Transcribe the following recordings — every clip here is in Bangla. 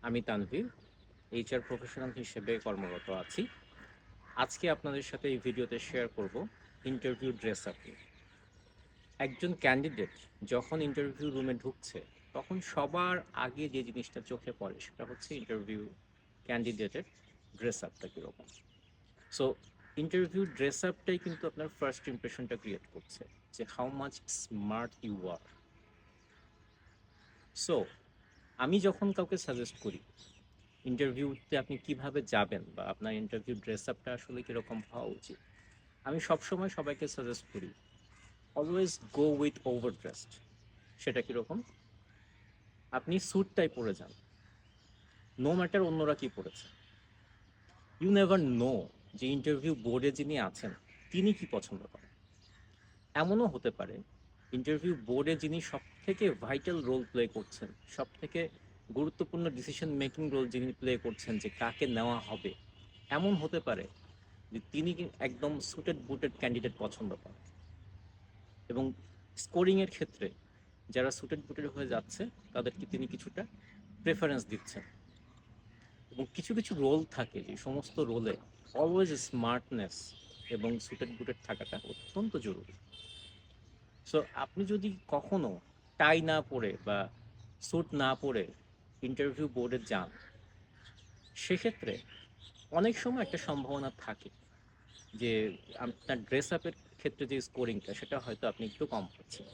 আমি তানভীর, এইচআর প্রফেশনাল হিসেবে কর্মরত আছি। আজকে আপনাদের সাথে এই ভিডিওতে শেয়ার করব ইন্টারভিউ ড্রেস আপ নিয়ে। একজন ক্যান্ডিডেট যখন ইন্টারভিউ রুমে ঢুকছে, তখন সবার আগে যে জিনিসটা চোখে পড়ে সেটা হচ্ছে ইন্টারভিউ ক্যান্ডিডেটের ড্রেস আপটা কীরকম। সো ইন্টারভিউ ড্রেস আপটাই কিন্তু আপনার ফার্স্ট ইমপ্রেশনটা ক্রিয়েট করছে, যে how much smart you are. So আমি যখন কাউকে সাজেস্ট করি ইন্টারভিউতে আপনি কিভাবে যাবেন বা আপনার ইন্টারভিউ ড্রেস আপটা আসলে কিরকম হওয়া উচিত, আমি সবসময় সবাইকে সাজেস্ট করি always go with over dressed. সেটা কিরকম, আপনি স্যুটটাই পরে যান, নো ম্যাটার অন্যরা কি পরেছে। ইউ নেভার নো যে ইন্টারভিউ বোর্ডে যিনি আছেন তিনি কি পছন্দ করেন। এমনও হতে পারে ইন্টারভিউ বোর্ডে যিনি সব থেকে ভাইটাল রোল প্লে করছেন, সব থেকে গুরুত্বপূর্ণ ডিসিশন মেকিং রোল যিনি প্লে করছেন যে কাকে নেওয়া হবে, এমন হতে পারে যে তিনি একদম সুটেড বুটেড ক্যান্ডিডেট পছন্দ করেন এবং স্কোরিংয়ের ক্ষেত্রে যারা সুটেড বুটেড হয়ে যাচ্ছে তাদেরকে তিনি কিছুটা প্রেফারেন্স দিচ্ছেন। এবং কিছু কিছু রোল থাকে যে সমস্ত রোলে অলওয়েজ স্মার্টনেস এবং সুটেড বুটেড থাকাটা অত্যন্ত জরুরি। সো আপনি যদি কখনো টাই না পরে বা স্যুট না পরে ইন্টারভিউ বোর্ডে যান, সেক্ষেত্রে অনেক সময় একটা সম্ভাবনা থাকে যে আপনার ড্রেস আপের ক্ষেত্রে যে স্কোরিংটা সেটা হয়তো আপনি একটু কম পাচ্ছেন,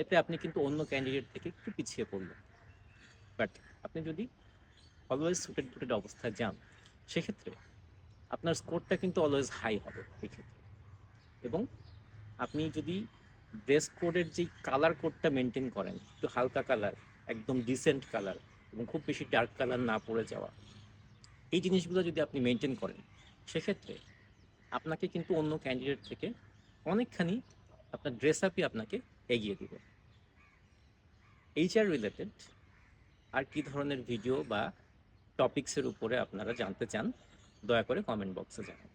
এতে আপনি কিন্তু অন্য ক্যান্ডিডেট থেকে একটু পিছিয়ে পড়লেন। বাট আপনি যদি অলওয়েজ সুটেড বুটেড অবস্থায় যান, সেক্ষেত্রে আপনার স্কোরটা কিন্তু অলওয়েজ হাই হবে এক্ষেত্রে। এবং আপনি যদি ড্রেস কোডের যেই কালার কোডটা মেনটেন করেন, একটু হালকা কালার, একদম ডিসেন্ট কালার এবং খুব বেশি ডার্ক কালার না পড়ে যাওয়া, এই জিনিসগুলো যদি আপনি মেনটেন করেন, সেক্ষেত্রে আপনাকে কিন্তু অন্য ক্যান্ডিডেট থেকে অনেকখানি আপনার ড্রেস আপই আপনাকে এগিয়ে দিবে। এইচআর রিলেটেড আর কি ধরনের ভিডিও বা টপিক্সের উপরে আপনারা জানতে চান, দয়া করে কমেন্ট বক্সে জানান।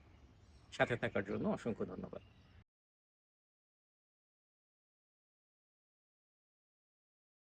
সাথে থাকার জন্য অসংখ্য ধন্যবাদ।